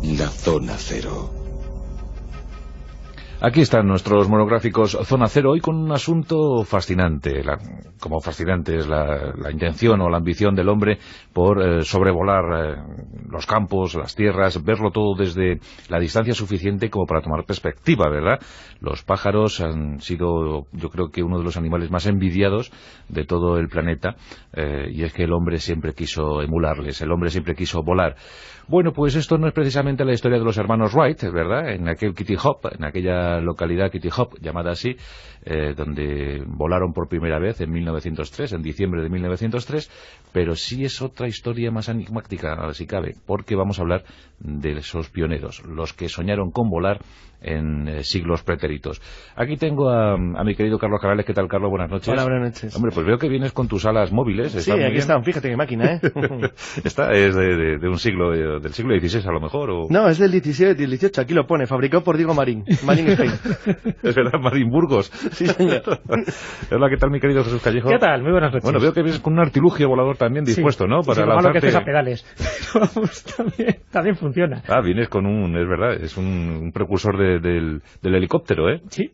La Zona Cero. Aquí están nuestros monográficos Zona Cero, hoy con un asunto fascinante, como fascinante es la intención o la ambición del hombre por sobrevolar los campos, las tierras, verlo todo desde la distancia suficiente como para tomar perspectiva, ¿verdad? Los pájaros han sido, yo creo que uno de los animales más envidiados de todo el planeta, y es que el hombre siempre quiso emularles, el hombre siempre quiso volar. Bueno, pues esto no es precisamente la historia de los hermanos Wright, ¿verdad? En aquel Kitty Hawk, en aquella localidad Kitty Hawk, llamada así, donde volaron por primera vez en 1903, en diciembre de 1903, pero sí es otra historia más enigmática, si cabe, porque vamos a hablar de esos pioneros, los que soñaron con volar en siglos pretéritos. Aquí tengo a mi querido Carlos Cabales. ¿Qué tal, Carlos? Buenas noches. Hola, buenas noches. Hombre, pues veo que vienes con tus alas móviles. Sí, aquí están, fíjate qué máquina, ¿eh? Esta es de un siglo, del siglo XVI a lo mejor, ¿o? No, es del 17, del 18, aquí lo pone, fabricado por Diego Marín, Marín Spain. Es verdad, Marín Burgos. Sí, señor. Hola, ¿qué tal, mi querido Jesús Callejo? ¿Qué tal? Muy buenas noches. Bueno, veo que vienes con un artilugio volador también dispuesto, sí, ¿no? Para sí, lanzarte... lo malo que es a pedales. Pero vamos, también funciona. Ah, vienes con es verdad, es un precursor del helicóptero, ¿eh? Sí.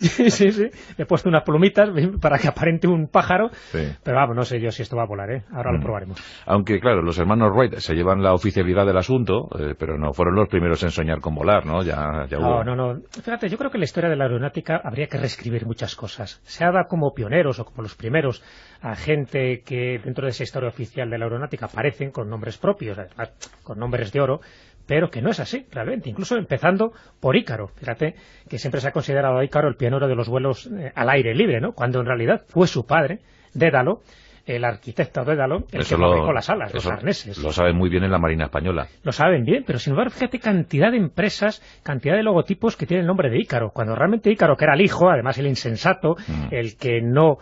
He puesto unas plumitas para que aparente un pájaro, sí. Pero vamos, no sé yo si esto va a volar, ¿eh? Ahora lo probaremos. Aunque, claro, los hermanos Wright se llevan la oficialidad del asunto, pero no fueron los primeros en soñar con volar, ¿no? Ya hubo... No. Fíjate, yo creo que en la historia de la aeronáutica habría que reescribir muchas cosas. Se ha dado como pioneros o como los primeros a gente que dentro de esa historia oficial de la aeronáutica aparecen con nombres propios, además con nombres de oro, pero que no es así, realmente, incluso empezando por Ícaro. Fíjate que siempre se ha considerado a Ícaro el pionero de los vuelos al aire libre, ¿no? Cuando en realidad fue su padre, Dédalo, el arquitecto Dédalo, el que fabricó las alas, los arneses. Lo saben muy bien en la Marina Española. Lo saben bien, pero sin embargo, fíjate cantidad de empresas, cantidad de logotipos que tienen el nombre de Ícaro, cuando realmente Ícaro, que era el hijo, además el insensato, el que no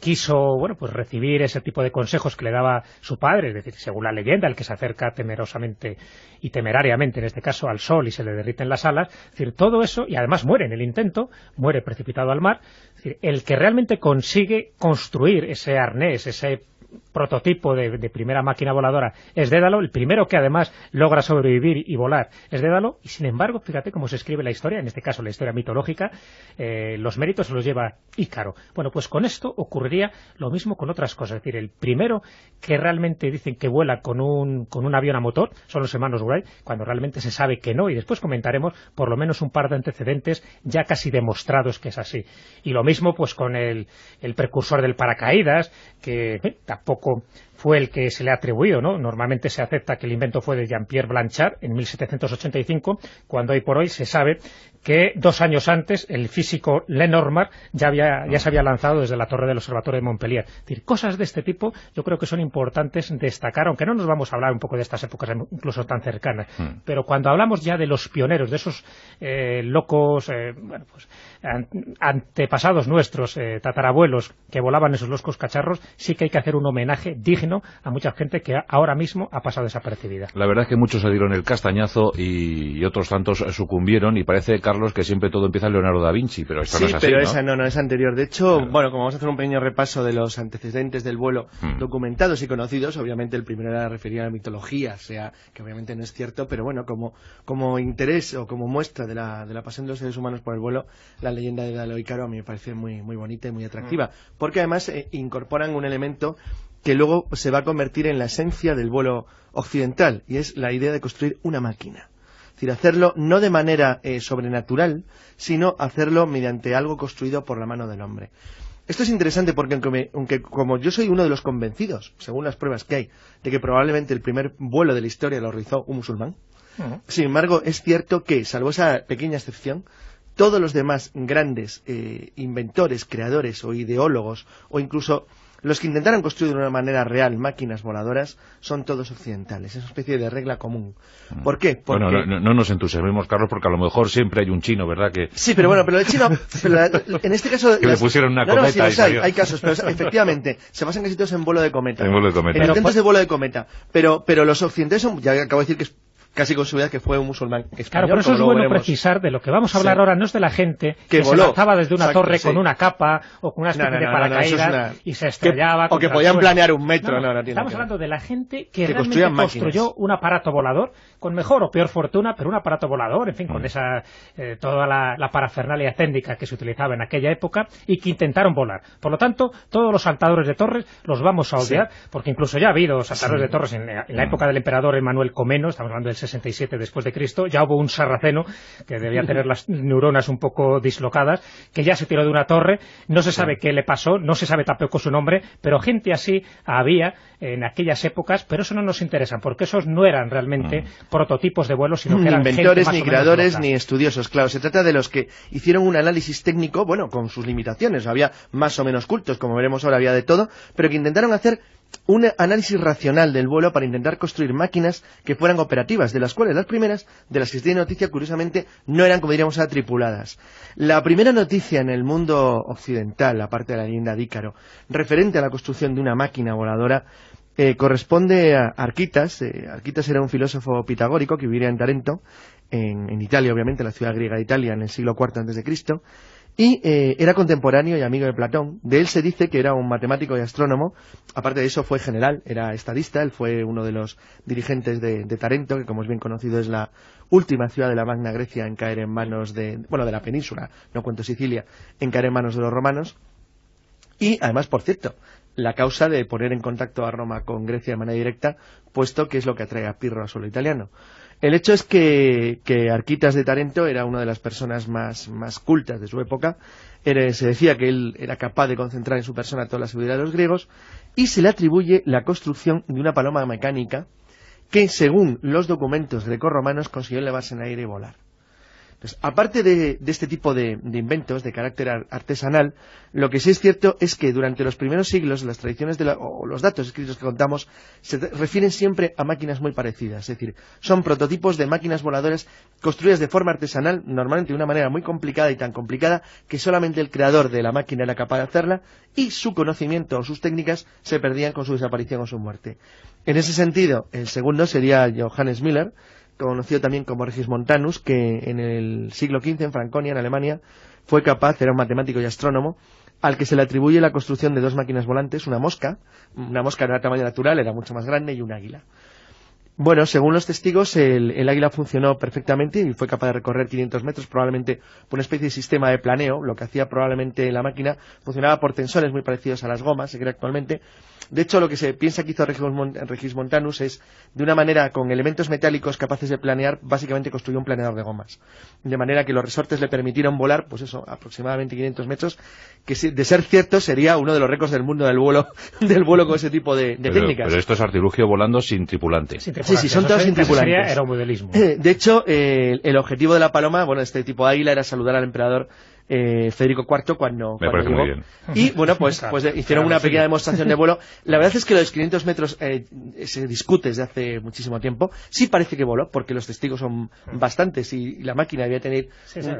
quiso, bueno, pues recibir ese tipo de consejos que le daba su padre, es decir, según la leyenda, el que se acerca temerosamente y temerariamente, en este caso, al sol y se le derriten las alas, es decir, todo eso, y además muere en el intento, muere precipitado al mar, es decir, el que realmente consigue construir ese arnés, ese prototipo de primera máquina voladora es Dédalo, el primero que además logra sobrevivir y volar es Dédalo, y sin embargo, fíjate cómo se escribe la historia, en este caso la historia mitológica, los méritos se los lleva Ícaro. Bueno, pues con esto ocurriría lo mismo con otras cosas, es decir, el primero que realmente dicen que vuela con un avión a motor son los hermanos Wright, cuando realmente se sabe que no, y después comentaremos por lo menos un par de antecedentes ya casi demostrados que es así. Y lo mismo pues con el precursor del paracaídas, que tampoco fue el que se le ha atribuido, ¿no? Normalmente se acepta que el invento fue de Jean-Pierre Blanchard en 1785, cuando hoy por hoy se sabe que 2 años antes el físico Lenormand ya se había lanzado desde la torre del observatorio de Montpellier. Es decir, cosas de este tipo yo creo que son importantes destacar, aunque no nos vamos a hablar un poco de estas épocas incluso tan cercanas, pero cuando hablamos ya de los pioneros, de esos locos, bueno, pues antepasados nuestros, tatarabuelos, que volaban esos locos cacharros, sí que hay que hacer un homenaje digno a mucha gente que ahora mismo ha pasado desapercibida. La verdad es que muchos se dieron el castañazo y otros tantos sucumbieron, y parece, Carlos, que siempre todo empieza en Leonardo da Vinci, pero esto no es así, pero ¿no? Esa no es anterior. De hecho, bueno, como vamos a hacer un pequeño repaso de los antecedentes del vuelo documentados y conocidos, obviamente el primero era referido a la mitología, o sea, que obviamente no es cierto, pero bueno, como interés o como muestra de la pasión de los seres humanos por el vuelo, la leyenda de Dédalo Ícaro a mí me parece muy bonita y muy atractiva, porque además incorporan un elemento que luego se va a convertir en la esencia del vuelo occidental, y es la idea de construir una máquina. Es decir, hacerlo no de manera sobrenatural, sino hacerlo mediante algo construido por la mano del hombre. Esto es interesante porque aunque como yo soy uno de los convencidos, según las pruebas que hay, de que probablemente el primer vuelo de la historia lo realizó un musulmán, sin embargo es cierto que, salvo esa pequeña excepción, todos los demás grandes inventores, creadores o ideólogos, o incluso los que intentaron construir de una manera real máquinas voladoras, son todos occidentales. Es una especie de regla común. ¿Por qué? Porque... Bueno, no nos entusiasmemos, Carlos, porque a lo mejor siempre hay un chino, ¿verdad? Que... Sí, pero bueno, pero el chino... en este caso... que le pusieron una cometa. Sí, hay casos, pero efectivamente, se basan casi todos en vuelo de cometa. En vuelo de cometa. En intentos de vuelo de cometa. Pero los occidentales son... Ya acabo de decir que casi con seguridad que fue un musulmán español. Claro, por eso es bueno precisar de lo que vamos a hablar ahora, no es de la gente que voló, se lanzaba desde una torre con una capa o con una especie de paracaídas y se estrellaba. O que podían planear un metro. No, estamos hablando de la gente que realmente construyó un aparato volador, con mejor o peor fortuna, pero un aparato volador, en fin, con esa toda la parafernalia técnica que se utilizaba en aquella época y que intentaron volar. Por lo tanto, todos los saltadores de torres los vamos a odiar, porque incluso ya ha habido saltadores de torres en la época del emperador Emmanuel Comneno, estamos hablando del 67 después de Cristo, ya hubo un sarraceno que debía tener las neuronas un poco dislocadas, que ya se tiró de una torre, no se sabe qué le pasó, no se sabe tampoco su nombre, pero gente así había en aquellas épocas, pero eso no nos interesa, porque esos no eran realmente prototipos de vuelo, sino que eran inventores, gente ni creadores, ni estudiosos. Claro, se trata de los que hicieron un análisis técnico, bueno, con sus limitaciones, había más o menos cultos, como veremos ahora, había de todo, pero que intentaron hacer un análisis racional del vuelo para intentar construir máquinas que fueran operativas, de las cuales las primeras, de las que se tiene noticia, curiosamente, no eran, como diríamos, tripuladas. La primera noticia en el mundo occidental, aparte de la leyenda de Ícaro, referente a la construcción de una máquina voladora, corresponde a Arquitas. Arquitas era un filósofo pitagórico que vivía en Tarento, en Italia, obviamente, la ciudad griega de Italia, en el siglo IV a.C., y era contemporáneo y amigo de Platón. De él se dice que era un matemático y astrónomo. Aparte de eso fue general, era estadista. Él fue uno de los dirigentes de Tarento, que como es bien conocido es la última ciudad de la Magna Grecia en caer en manos de la península, no cuento Sicilia, en caer en manos de los romanos. Y además, por cierto, la causa de poner en contacto a Roma con Grecia de manera directa, puesto que es lo que atrae a Pirro a suelo italiano. El hecho es que Arquitas de Tarento era una de las personas más cultas de su época. Se decía que él era capaz de concentrar en su persona toda la sabiduría de los griegos, y se le atribuye la construcción de una paloma mecánica que, según los documentos grecorromanos, consiguió elevarse en el aire y volar. Pues, aparte de este tipo de inventos de carácter artesanal, lo que sí es cierto es que durante los primeros siglos las tradiciones o los datos escritos que contamos se refieren siempre a máquinas muy parecidas, es decir, son prototipos de máquinas voladoras construidas de forma artesanal, normalmente de una manera muy complicada y tan complicada que solamente el creador de la máquina era capaz de hacerla, y su conocimiento o sus técnicas se perdían con su desaparición o su muerte. En ese sentido, el segundo sería Johannes Müller, conocido también como Regismontanus, que en el siglo XV en Franconia, en Alemania, fue capaz, era un matemático y astrónomo, al que se le atribuye la construcción de dos máquinas volantes, una mosca de tamaño natural, era mucho más grande, y un águila. Bueno, según los testigos, el águila funcionó perfectamente y fue capaz de recorrer 500 metros, probablemente por una especie de sistema de planeo. Lo que hacía probablemente la máquina funcionaba por tensores muy parecidos a las gomas, se cree actualmente. De hecho, lo que se piensa que hizo Regismontanus es, de una manera con elementos metálicos capaces de planear, básicamente construyó un planeador de gomas. De manera que los resortes le permitieron volar, pues eso, aproximadamente 500 metros, que de ser cierto sería uno de los récords del mundo del vuelo con ese tipo de técnicas. Pero esto es artilugio volando sin tripulante. Sí, son todos sin tripulantes. Sería aeromodelismo. De hecho, el objetivo de la paloma, este tipo de águila, era saludar al emperador Federico IV cuando parece llegó. muy bien. Y bueno, pues hicieron una pequeña demostración de vuelo. La verdad es que los 500 metros se discute desde hace muchísimo tiempo. Sí parece que voló, porque los testigos son bastantes y la máquina debía tener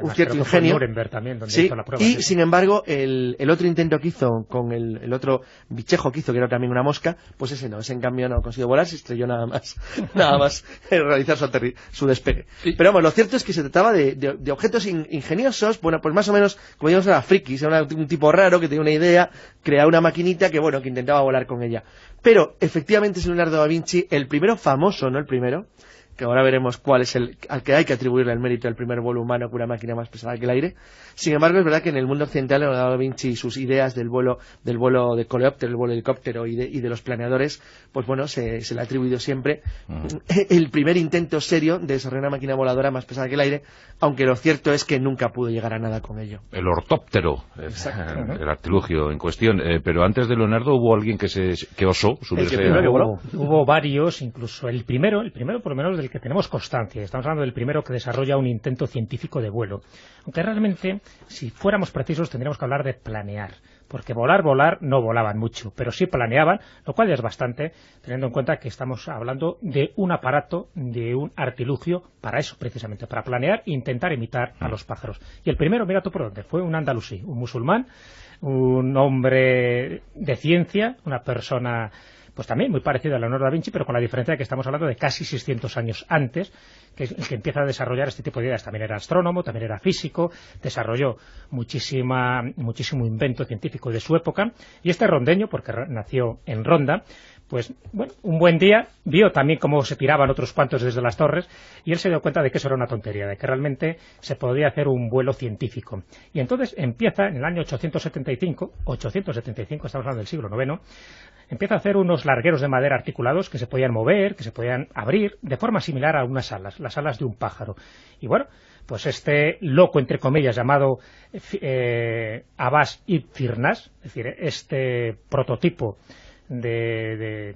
un cierto ingenio. También, donde sí, hizo la prueba, sin embargo, el otro intento que hizo con el otro bichejo que hizo, que era también una mosca, pues ese en cambio no consiguió volar, se estrelló nada más realizar su despegue. Sí. Pero vamos, lo cierto es que se trataba de objetos ingeniosos, bueno, pues más o menos, como digamos, era frikis, era un tipo raro que tenía una idea, creaba una maquinita que intentaba volar con ella. Pero efectivamente es Leonardo da Vinci el primero famoso, no el primero, que ahora veremos cuál es al que hay que atribuirle el mérito del primer vuelo humano con una máquina más pesada que el aire. Sin embargo, es verdad que en el mundo occidental Leonardo da Vinci y sus ideas del vuelo de coleóptero, el vuelo de helicóptero y de los planeadores, pues bueno, se le ha atribuido siempre el primer intento serio de desarrollar una máquina voladora más pesada que el aire, aunque lo cierto es que nunca pudo llegar a nada con ello. El ortóptero, el artilugio en cuestión. Pero antes de Leonardo hubo alguien que osó subirse. Hubo varios, incluso el primero por lo menos del que tenemos constancia. Estamos hablando del primero que desarrolla un intento científico de vuelo. Aunque realmente, si fuéramos precisos, tendríamos que hablar de planear. Porque volar no volaban mucho, pero sí planeaban, lo cual ya es bastante, teniendo en cuenta que estamos hablando de un aparato, de un artilugio, para eso precisamente, para planear e intentar imitar a los pájaros. Y el primero, mira tú por dónde, fue un andalusí, un musulmán, un hombre de ciencia, una persona pues también muy parecido a Leonardo da Vinci, pero con la diferencia de que estamos hablando de casi 600 años antes, que es el que empieza a desarrollar este tipo de ideas. También era astrónomo, también era físico, desarrolló muchísimo invento científico de su época, y este rondeño, porque nació en Ronda, pues bueno, un buen día vio también cómo se tiraban otros cuantos desde las torres, y él se dio cuenta de que eso era una tontería, de que realmente se podía hacer un vuelo científico. Y entonces empieza, en el año 875, estamos hablando del siglo IX, empieza a hacer unos largueros de madera articulados que se podían mover, que se podían abrir, de forma similar a unas alas, las alas de un pájaro. Y bueno, pues este loco, entre comillas, llamado Abbas ibn Firnas, es decir, este prototipo de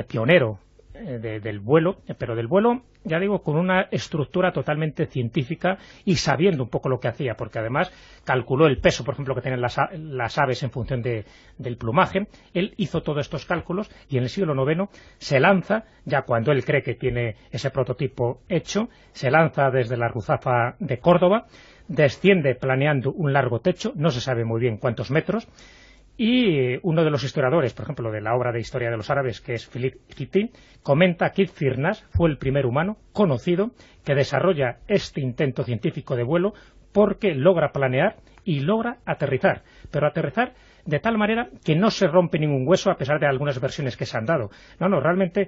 pionero del vuelo, pero del vuelo, ya digo, con una estructura totalmente científica y sabiendo un poco lo que hacía, porque además calculó el peso, por ejemplo, que tienen las aves en función del plumaje. Él hizo todos estos cálculos y en el siglo IX se lanza, ya cuando él cree que tiene ese prototipo hecho, se lanza desde la Ruzafa de Córdoba, desciende planeando un largo techo, no se sabe muy bien cuántos metros, y uno de los historiadores, por ejemplo, de la obra de historia de los árabes, que es Philippe Kitty, comenta que Ibn Firnas fue el primer humano conocido que desarrolla este intento científico de vuelo porque logra planear y logra aterrizar, pero aterrizar de tal manera que no se rompe ningún hueso a pesar de algunas versiones que se han dado. No, realmente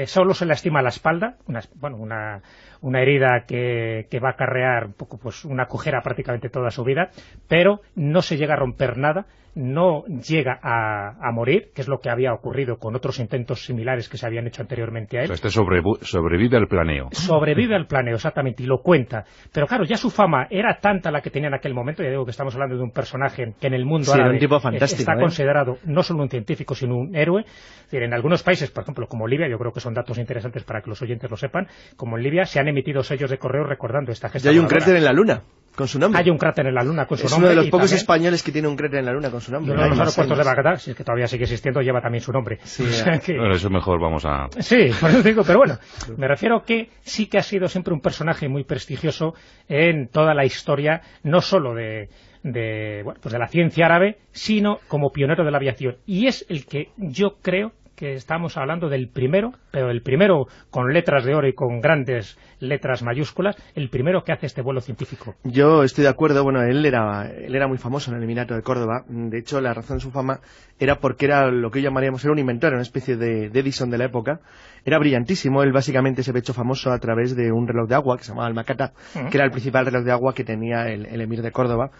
solo se lastima la espalda, una herida que va a acarrear un poco, pues, una cojera prácticamente toda su vida, pero no se llega a romper nada, no llega a morir, que es lo que había ocurrido con otros intentos similares que se habían hecho anteriormente a él. O sea, sobrevive al planeo. Sobrevive al planeo, exactamente, y lo cuenta. Pero claro, ya su fama era tanta la que tenía en aquel momento, ya digo que estamos hablando de un personaje que en el mundo árabe un tipo fantástico, está considerado no solo un científico, sino un héroe. Es decir, en algunos países, por ejemplo, como Libia, yo creo que son datos interesantes para que los oyentes lo sepan, como en Libia se han emitido sellos de correo recordando esta gesta. Ya hay un cráter en la Luna con su nombre. Hay un cráter en la Luna con su nombre. Es uno de los pocos españoles que tiene un cráter en la Luna con su nombre. Uno de los aeropuertos de Bagdad, si es que todavía sigue existiendo, lleva también su nombre. Sí, o sea que... Bueno, eso mejor vamos a... Sí, por eso digo, pero bueno, me refiero que sí que ha sido siempre un personaje muy prestigioso en toda la historia, no solo de la ciencia árabe, sino como pionero de la aviación. Y es el que yo creo que estamos hablando del primero, pero el primero con letras de oro y con grandes letras mayúsculas, el primero que hace este vuelo científico. Yo estoy de acuerdo. Bueno, él era muy famoso en el Emirato de Córdoba. De hecho, la razón de su fama era porque era lo que llamaríamos, era un inventor, una especie de Edison de la época. Era brillantísimo. Él básicamente se había hecho famoso a través de un reloj de agua que se llamaba el Macata, que era el principal reloj de agua que tenía el emir de Córdoba.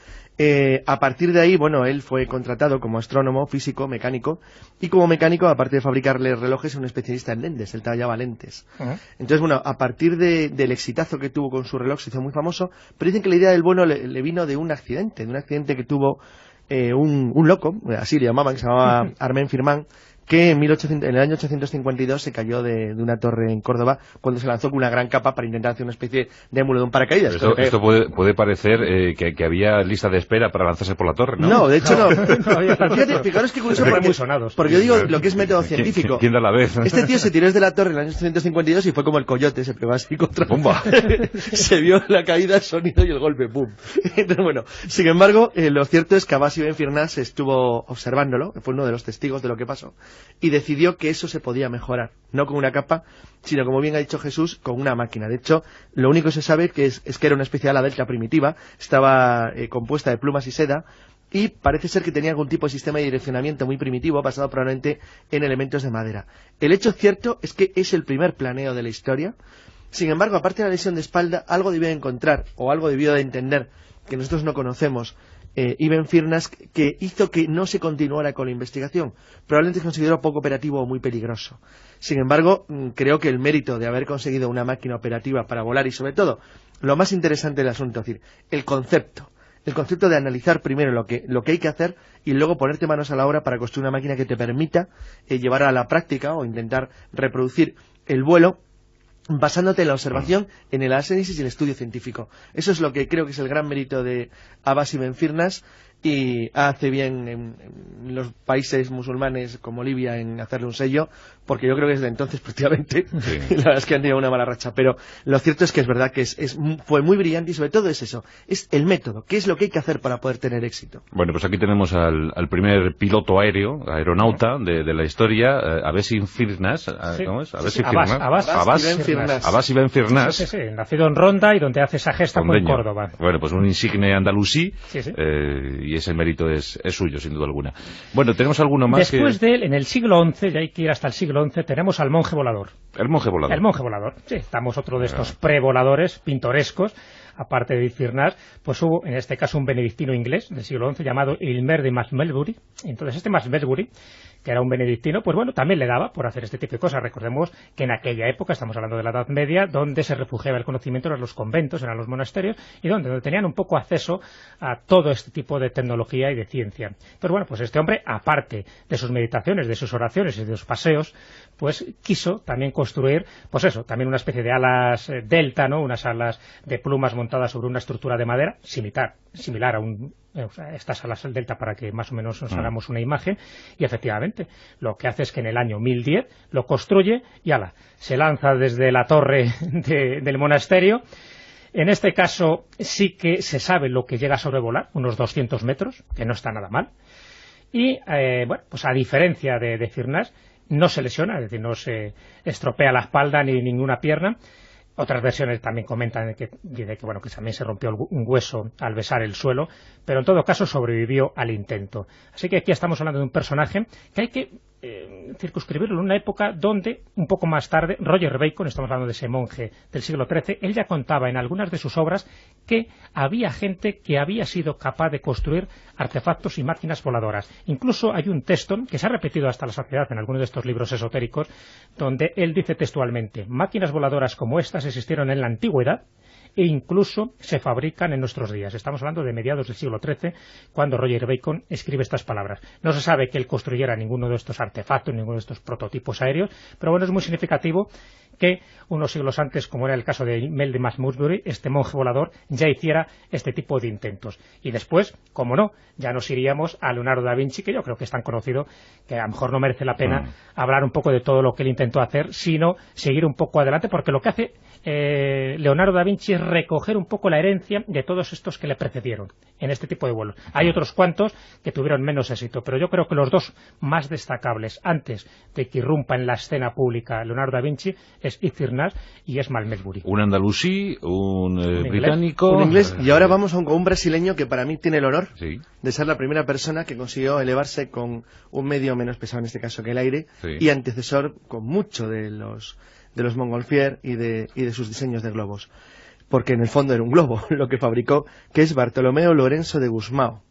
A partir de ahí, bueno, él fue contratado como astrónomo, físico, mecánico, y como mecánico, aparte de fabricarle relojes, es un especialista en lentes, él tallaba lentes. Entonces, bueno, a partir del exitazo que tuvo con su reloj, se hizo muy famoso, pero dicen que la idea del vuelo le vino de un accidente que tuvo un loco, así le llamaban, que se llamaba Armen Firman, que en el año 852 se cayó de una torre en Córdoba cuando se lanzó con una gran capa para intentar hacer una especie de émulo de un paracaídas. Esto puede parecer que había lista de espera para lanzarse por la torre, ¿no? No, de hecho no. Fíjate, fijaros qué curioso, porque yo digo lo que es método científico. ¿Quién da la vez? Este tío se tiró desde la torre en el año 852 y fue como el coyote, se pegó así contra... ¡Bomba! Se vio la caída, el sonido y el golpe, ¡pum! Entonces, bueno, sin embargo, lo cierto es que Abbas ibn Firnas estuvo observándolo, fue uno de los testigos de lo que pasó, y decidió que eso se podía mejorar, no con una capa, sino, como bien ha dicho Jesús, con una máquina. De hecho, lo único que se sabe es que era una especie de ala delta primitiva, estaba compuesta de plumas y seda, y parece ser que tenía algún tipo de sistema de direccionamiento muy primitivo, basado probablemente en elementos de madera. El hecho cierto es que es el primer planeo de la historia. Sin embargo, aparte de la lesión de espalda, algo debió de encontrar, o algo debió de entender, que nosotros no conocemos, Ibn Firnas, que hizo que no se continuara con la investigación. Probablemente se consideró poco operativo o muy peligroso. Sin embargo, creo que el mérito de haber conseguido una máquina operativa para volar, y sobre todo, lo más interesante del asunto, es decir, el concepto de analizar primero lo que hay que hacer y luego ponerte manos a la obra para construir una máquina que te permita llevar a la práctica o intentar reproducir el vuelo, basándote en la observación, en el análisis y el estudio científico. Eso es lo que creo que es el gran mérito de Abbas ibn Firnas, y hace bien en los países musulmanes como Libia en hacerle un sello, porque yo creo que desde entonces prácticamente la verdad es que han tenido una mala racha, pero lo cierto es que es verdad que fue muy brillante y sobre todo es eso, es el método, qué es lo que hay que hacer para poder tener éxito. Bueno, pues aquí tenemos al primer piloto aeronauta de la historia, Abasi Firnas, ¿cómo es? Abasi Ben Firnas. Sí, nacido en Ronda y donde hace esa gesta fue en Córdoba. Bueno, pues un insigne andalusí, y ese mérito es suyo, sin duda alguna. Bueno, ¿tenemos alguno más? Después de él, en el siglo XI, ya hay que ir hasta el siglo XI, tenemos al monje volador. El monje volador. El monje volador, sí. Estamos otro de estos prevoladores pintorescos. Aparte de Firnas, pues hubo, en este caso, un benedictino inglés del siglo XI llamado Ilmer de Malmesbury. Entonces, este Malmesbury, que era un benedictino, pues bueno, también le daba por hacer este tipo de cosas. Recordemos que en aquella época, estamos hablando de la Edad Media, donde se refugiaba el conocimiento eran los conventos, eran los monasterios, y donde tenían un poco acceso a todo este tipo de tecnología y de ciencia. Entonces, bueno, pues este hombre, aparte de sus meditaciones, de sus oraciones y de sus paseos, pues quiso también construir, pues eso, también una especie de alas delta, ¿no? Unas alas de plumas montadas sobre una estructura de madera, similar a estas alas delta, para que más o menos nos hagamos una imagen, y efectivamente lo que hace es que en el año 1010 lo construye y se lanza desde la torre del monasterio. En este caso sí que se sabe lo que llega a sobrevolar, unos 200 metros, que no está nada mal, y bueno, pues a diferencia de Firnas, no se lesiona, es decir, no se estropea la espalda ni ninguna pierna. Otras versiones también comentan que bueno, que también se rompió un hueso al besar el suelo, pero en todo caso sobrevivió al intento. Así que aquí estamos hablando de un personaje que hay que circunscribirlo en una época donde, un poco más tarde, Roger Bacon, estamos hablando de ese monje del siglo XIII, él ya contaba en algunas de sus obras que había gente que había sido capaz de construir artefactos y máquinas voladoras. Incluso hay un texto que se ha repetido hasta la saciedad en algunos de estos libros esotéricos, donde él dice textualmente: máquinas voladoras como estas existieron en la antigüedad e incluso se fabrican en nuestros días. Estamos hablando de mediados del siglo XIII, cuando Roger Bacon escribe estas palabras. No se sabe que él construyera ninguno de estos artefactos, ninguno de estos prototipos aéreos, pero bueno, es muy significativo que unos siglos antes, como era el caso de Mel de Malmesbury, este monje volador ya hiciera este tipo de intentos. Y después, como no, ya nos iríamos a Leonardo da Vinci, que yo creo que es tan conocido que a lo mejor no merece la pena hablar un poco de todo lo que él intentó hacer, sino seguir un poco adelante, porque lo que hace Leonardo da Vinci es recoger un poco la herencia de todos estos que le precedieron en este tipo de vuelos. Hay otros cuantos que tuvieron menos éxito, pero yo creo que los dos más destacables antes de que irrumpa en la escena pública Leonardo da Vinci es Firnas y es Malmesbury. Un andalusí, un británico... Un inglés, y ahora vamos a un brasileño que para mí tiene el honor de ser la primera persona que consiguió elevarse con un medio menos pesado, en este caso, que el aire, y antecesor con mucho de los Montgolfier y de sus diseños de globos, porque en el fondo era un globo lo que fabricó, que es Bartolomeo Lorenzo de Gusmão.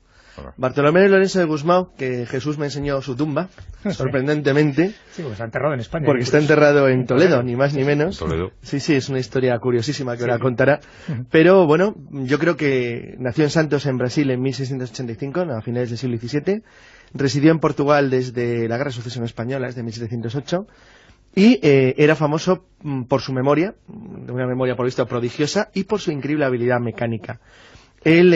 Bartolomeo Lorenzo de Gusmão, que Jesús me enseñó su tumba, sorprendentemente. Sí, porque está enterrado en España. Porque está enterrado en Toledo, ni más ni menos. Toledo. Sí, es una historia curiosísima que ahora contará. Pero bueno, yo creo que nació en Santos, en Brasil, en 1685, a finales del siglo XVII. Residió en Portugal desde la Guerra de Sucesión Española, desde 1708. Y era famoso por su memoria, de una memoria por lo visto prodigiosa, y por su increíble habilidad mecánica. Él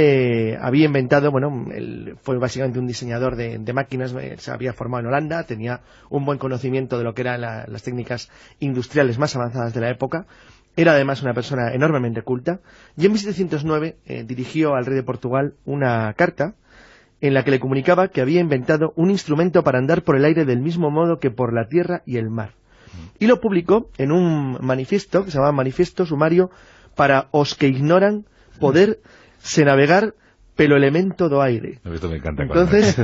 había inventado, él fue básicamente un diseñador de máquinas, se había formado en Holanda, tenía un buen conocimiento de lo que eran las técnicas industriales más avanzadas de la época, era además una persona enormemente culta, y en 1709 dirigió al rey de Portugal una carta en la que le comunicaba que había inventado un instrumento para andar por el aire del mismo modo que por la tierra y el mar. Y lo publicó en un manifiesto que se llamaba Manifiesto Sumario para os que ignoran poder se navegar pelo elemento do aire. Esto me encanta. Entonces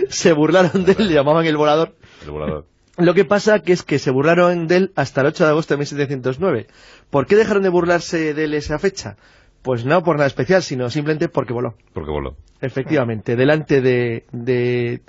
se burlaron de él, le llamaban el volador. El volador. Lo que pasa que es que se burlaron de él hasta el 8 de agosto de 1709. ¿Por qué dejaron de burlarse de él esa fecha? Pues no por nada especial, sino simplemente porque voló. Porque voló. Efectivamente, delante de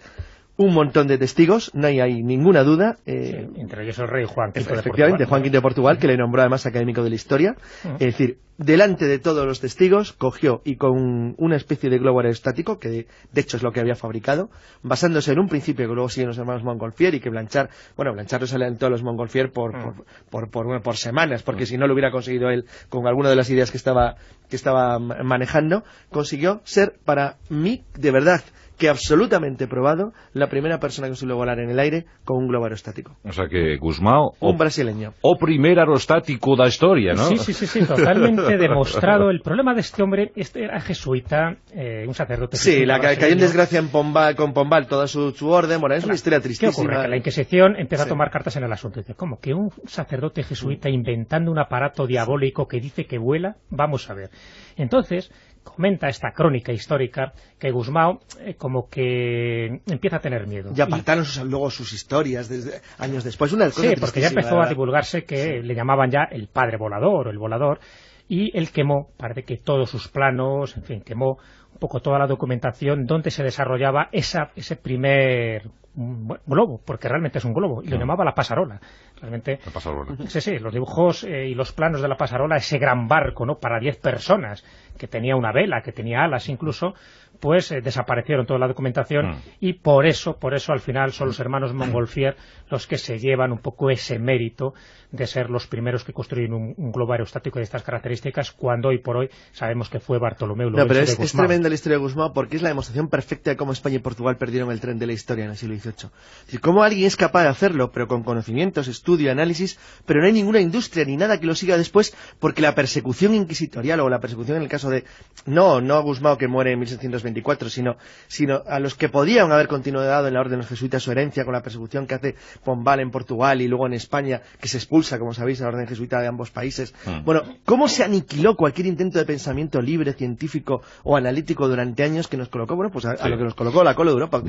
un montón de testigos, no hay ninguna duda. Entre ellos el rey Juan V de Portugal. Efectivamente, Juan V de Portugal, que le nombró además académico de la historia. Es decir, delante de todos los testigos, cogió y con una especie de globo aerostático, que de hecho es lo que había fabricado, basándose en un principio que luego siguen los hermanos Montgolfier y que Blanchard lo salentó a los Montgolfier por semanas, porque si no lo hubiera conseguido él con alguna de las ideas que estaba manejando, consiguió ser para mí, de verdad, que absolutamente probado, la primera persona que suele volar en el aire con un globo aerostático. O sea que Gusmão... Un brasileño. O primer aerostático da historia, ¿no? Sí, totalmente demostrado. El problema de este hombre, era jesuita, un sacerdote jesuita. Sí, cayó en desgracia con Pombal, toda su orden. Bueno, es una historia tristísima. ¿Qué ocurre? Que la Inquisición empezó a tomar cartas en el asunto. Dice, ¿cómo? ¿Que un sacerdote jesuita inventando un aparato diabólico que dice que vuela? Vamos a ver. Entonces, comenta esta crónica histórica que Gusmão como que empieza a tener miedo. Y apartaron luego sus historias años después. Sí, porque ya empezó a divulgarse que le llamaban ya el padre volador o el volador, y él quemó, parece que todos sus planos, en fin, quemó un poco toda la documentación donde se desarrollaba ese primer globo, porque realmente es un globo, y lo llamaba la pasarola. Realmente, la pasarola. Sí, los dibujos y los planos de la pasarola, ese gran barco, ¿no?, para 10 personas, que tenía una vela, que tenía alas incluso, pues desaparecieron toda la documentación y por eso al final son los hermanos Montgolfier los que se llevan un poco ese mérito de ser los primeros que construyen un globo aerostático de estas características, cuando hoy por hoy sabemos que fue Bartolomeu Lourenço de Gusmão. Es tremenda la historia de Gusmão, porque es la demostración perfecta de cómo España y Portugal perdieron el tren de la historia en el siglo XVIII. Es decir, cómo alguien es capaz de hacerlo, pero con conocimientos, estudio, análisis, pero no hay ninguna industria ni nada que lo siga después, porque la persecución inquisitorial, o la persecución en el caso de, no a Gusmão, que muere en 1624, sino a los que podían haber continuado en la orden de los jesuitas su herencia, con la persecución que hace Pombal en Portugal y luego en España, que se expulsa, como sabéis, a la orden jesuita de ambos países. Bueno, cómo se aniquiló cualquier intento de pensamiento libre, científico o analítico durante años, que nos colocó, bueno, pues a lo que nos colocó la cola de Europa.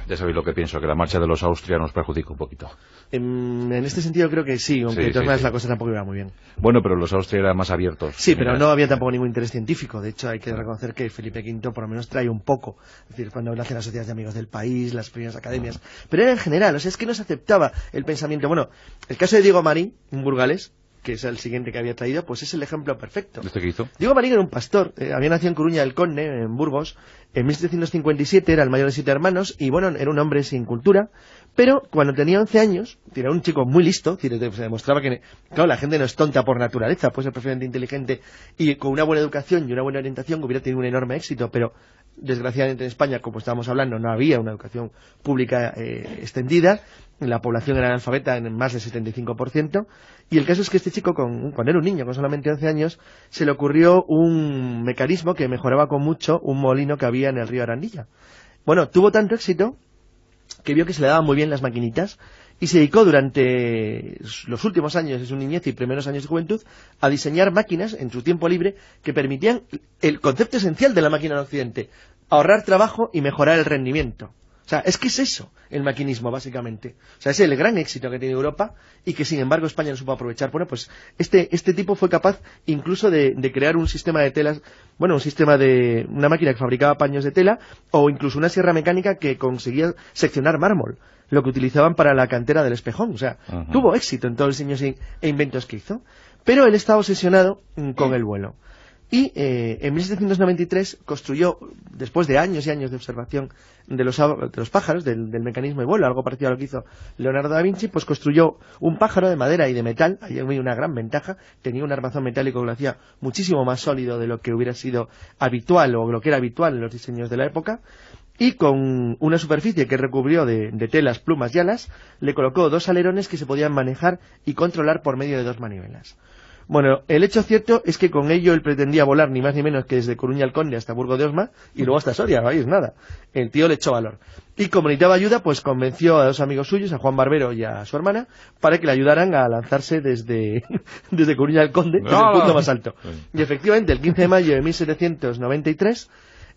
Ya sabéis lo que pienso, que la marcha de los Austria nos perjudica un poquito. En este sentido creo que sí, aunque de todas maneras la cosa tampoco iba muy bien. Bueno, pero los Austria eran más abiertos. Sí, pero no había tampoco ningún interés científico. De hecho, hay que reconocer que Felipe V por lo menos trae un poco. Es decir, cuando nacen las sociedades de amigos del país, las primeras academias. Pero era en general, o sea, es que no se aceptaba el pensamiento. Bueno, el caso de Diego Marín, un burgalés, que es el siguiente que había traído, pues es el ejemplo perfecto. ¿Este qué hizo? Diego Marín era un pastor, había nacido en Coruña del Conde, en Burgos, en 1757, era el mayor de 7 hermanos, y bueno, era un hombre sin cultura, pero cuando tenía 11 años, era un chico muy listo, se demostraba que, claro, la gente no es tonta por naturaleza, puede ser perfectamente inteligente, y con una buena educación y una buena orientación hubiera tenido un enorme éxito, pero desgraciadamente en España, como estábamos hablando, no había una educación pública extendida, la población era analfabeta en más del 75%, y el caso es que este chico, cuando era un niño, con solamente 11 años, se le ocurrió un mecanismo que mejoraba con mucho un molino que había en el río Arandilla. Bueno, tuvo tanto éxito que vio que se le daban muy bien las maquinitas, y se dedicó durante los últimos años de su niñez y primeros años de juventud a diseñar máquinas en su tiempo libre que permitían el concepto esencial de la máquina en Occidente: ahorrar trabajo y mejorar el rendimiento. O sea, es que es eso, el maquinismo, básicamente. O sea, es el gran éxito que tiene Europa y que, sin embargo, España no supo aprovechar. Bueno, pues este tipo fue capaz incluso de crear un sistema de telas, bueno, un sistema de una máquina que fabricaba paños de tela, o incluso una sierra mecánica que conseguía seccionar mármol, lo que utilizaban para la cantera del Espejón. O sea, tuvo éxito en todos los diseños e inventos que hizo. Pero él estaba obsesionado con el vuelo. Y en 1793 construyó, después de años y años de observación de los pájaros, del mecanismo de vuelo, algo parecido a lo que hizo Leonardo da Vinci, pues construyó un pájaro de madera y de metal. Ahí había una gran ventaja: tenía un armazón metálico que lo hacía muchísimo más sólido de lo que hubiera sido habitual, o lo que era habitual en los diseños de la época. Y con una superficie que recubrió de telas, plumas y alas, le colocó 2 alerones que se podían manejar y controlar por medio de 2 manivelas. Bueno, el hecho cierto es que con ello él pretendía volar ni más ni menos que desde Coruña al Conde hasta Burgo de Osma y luego hasta Soria, no es nada. El tío le echó valor. Y como necesitaba ayuda, pues convenció a 2 amigos suyos, a Juan Barbero y a su hermana, para que le ayudaran a lanzarse desde Coruña al Conde, desde el punto más alto. Y efectivamente, el 15 de mayo de 1793,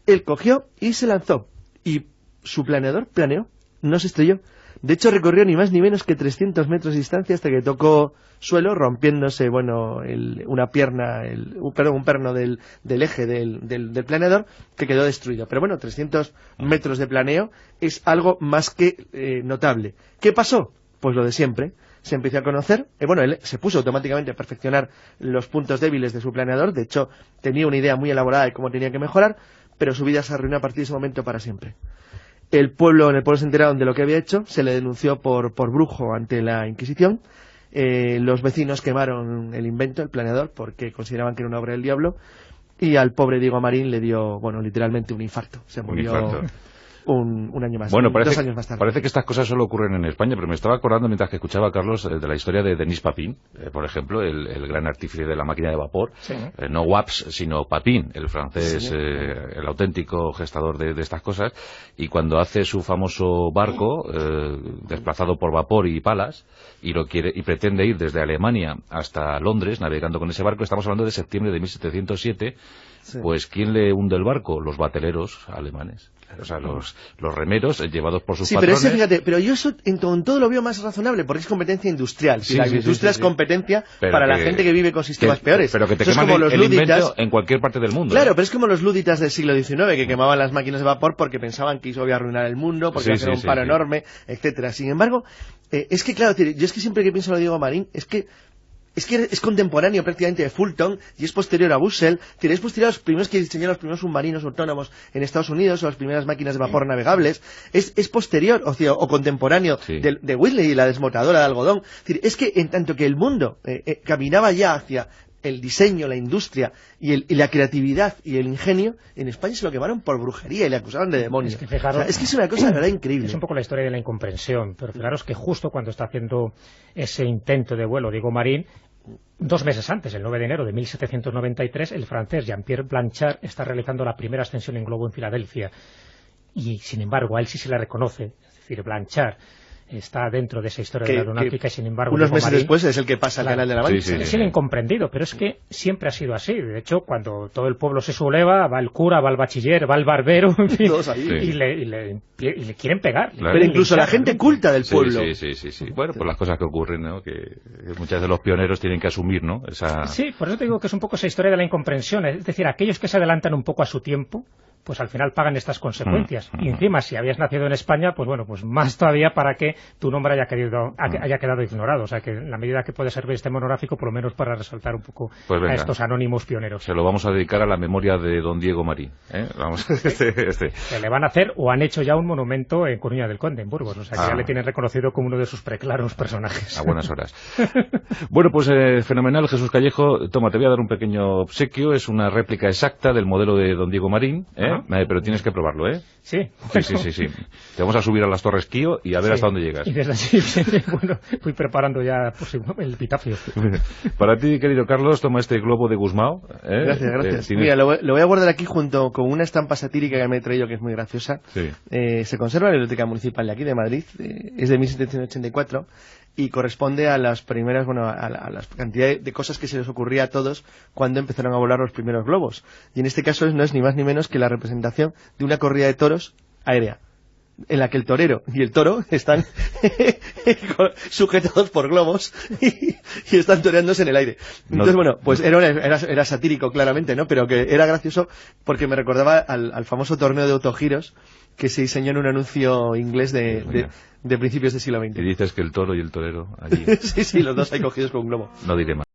él cogió y se lanzó. Y su planeador planeó, no se estrelló. De hecho, recorrió ni más ni menos que 300 metros de distancia hasta que tocó suelo, rompiéndose, una pierna, un perno del eje del planeador, que quedó destruido. Pero bueno, 300 metros de planeo es algo más que notable. ¿Qué pasó? Pues lo de siempre. Se empezó a conocer, él se puso automáticamente a perfeccionar los puntos débiles de su planeador. De hecho, tenía una idea muy elaborada de cómo tenía que mejorar, pero su vida se arruinó a partir de ese momento para siempre. En el pueblo se enteraron de lo que había hecho, se le denunció por brujo ante la Inquisición. Los vecinos quemaron el invento, el planeador, porque consideraban que era una obra del diablo, y al pobre Diego Marín le dio, literalmente un infarto. Se murió un año más, bueno, 2 años más tarde. Parece que estas cosas solo ocurren en España, pero me estaba acordando mientras que escuchaba a Carlos de la historia de Denis Papin, por ejemplo, el gran artífice de la máquina de vapor, sí. No Waps, sino Papin, el francés, sí, el auténtico gestador de estas cosas, y cuando hace su famoso barco, desplazado por vapor y palas, y pretende ir desde Alemania hasta Londres, navegando con ese barco, estamos hablando de septiembre de 1707, sí. Pues ¿quién le hunde el barco? Los bateleros alemanes. O sea, los remeros llevados por sus patrones. Sí, pero fíjate, pero yo eso en todo lo veo más razonable, porque es competencia industrial. Si la industria es competencia para la gente que vive con sistemas peores. Pero que te queman el invento en cualquier parte del mundo. Claro, pero es como los lúditas del siglo XIX, que quemaban las máquinas de vapor porque pensaban que eso iba a arruinar el mundo, porque iba a ser un paro enorme, etcétera. Sin embargo, es que claro, yo es que siempre que pienso en lo de Diego Marín, es que es contemporáneo prácticamente de Fulton y es posterior a Bussell. Es posterior a los primeros que diseñaron los primeros submarinos autónomos en Estados Unidos o las primeras máquinas de vapor navegables. Es posterior o contemporáneo de Whitley y la desmotadora de algodón. Es que en tanto que el mundo caminaba ya hacia el diseño, la industria y la creatividad y el ingenio, en España se lo quemaron por brujería y le acusaban de demonio. Es que es una cosa de verdad increíble. Es un poco la historia de la incomprensión, pero fijaros que justo cuando está haciendo ese intento de vuelo Diego Marín, 2 meses antes, el 9 de enero de 1793, el francés Jean-Pierre Blanchard está realizando la primera ascensión en globo en Filadelfia. Y, sin embargo, a él sí se le reconoce, es decir, Blanchard está dentro de esa historia de la aeronáutica y, sin embargo, unos meses después es el que pasa al Canal de la Mancha. Es el incomprendido, pero es que siempre ha sido así. De hecho, cuando todo el pueblo se subleva, va el cura, va el bachiller, va el barbero, en fin, y le quieren pegar. Claro. Pero incluso la gente culta del pueblo. Sí. Bueno, pues las cosas que ocurren, ¿no? Que muchas veces los pioneros tienen que asumir, ¿no? Sí, por eso te digo que es un poco esa historia de la incomprensión. Es decir, aquellos que se adelantan un poco a su tiempo, pues al final pagan estas consecuencias. Y encima, si habías nacido en España, pues bueno, pues más todavía para que tu nombre haya quedado ignorado. O sea, que en la medida que puede servir este monográfico, por lo menos para resaltar un poco a estos anónimos pioneros. Se lo vamos a dedicar a la memoria de don Diego Marín. Vamos, Que le van a hacer, o han hecho ya un monumento en Coruña del Conde, en Burgos. O sea, que ya le tienen reconocido como uno de sus preclaros personajes. A buenas horas. Bueno, pues fenomenal, Jesús Callejo. Toma, te voy a dar un pequeño obsequio. Es una réplica exacta del modelo de don Diego Marín, pero tienes que probarlo, ¿eh? Sí. Sí. Te vamos a subir a las Torres Kío y a ver hasta dónde llegas. Y desde allí, bueno, fui preparando ya el epitafio. Para ti, querido Carlos, toma este globo de Gusmao. Gracias. Mira, lo voy a guardar aquí junto con una estampa satírica que me he traído, que es muy graciosa. Sí. Se conserva en la Biblioteca Municipal de aquí, de Madrid. Es de 1784. Y corresponde a las primeras, a la cantidad de cosas que se les ocurría a todos cuando empezaron a volar los primeros globos. Y en este caso no es ni más ni menos que la representación de una corrida de toros aérea, en la que el torero y el toro están sujetados por globos y están toreándose en el aire. Entonces, pues era satírico claramente, ¿no? Pero que era gracioso porque me recordaba al famoso torneo de autogiros que se diseñó en un anuncio inglés de principios del siglo XX. Y dices que el toro y el torero allí. Sí, los dos ahí cogidos con un globo. No diré más.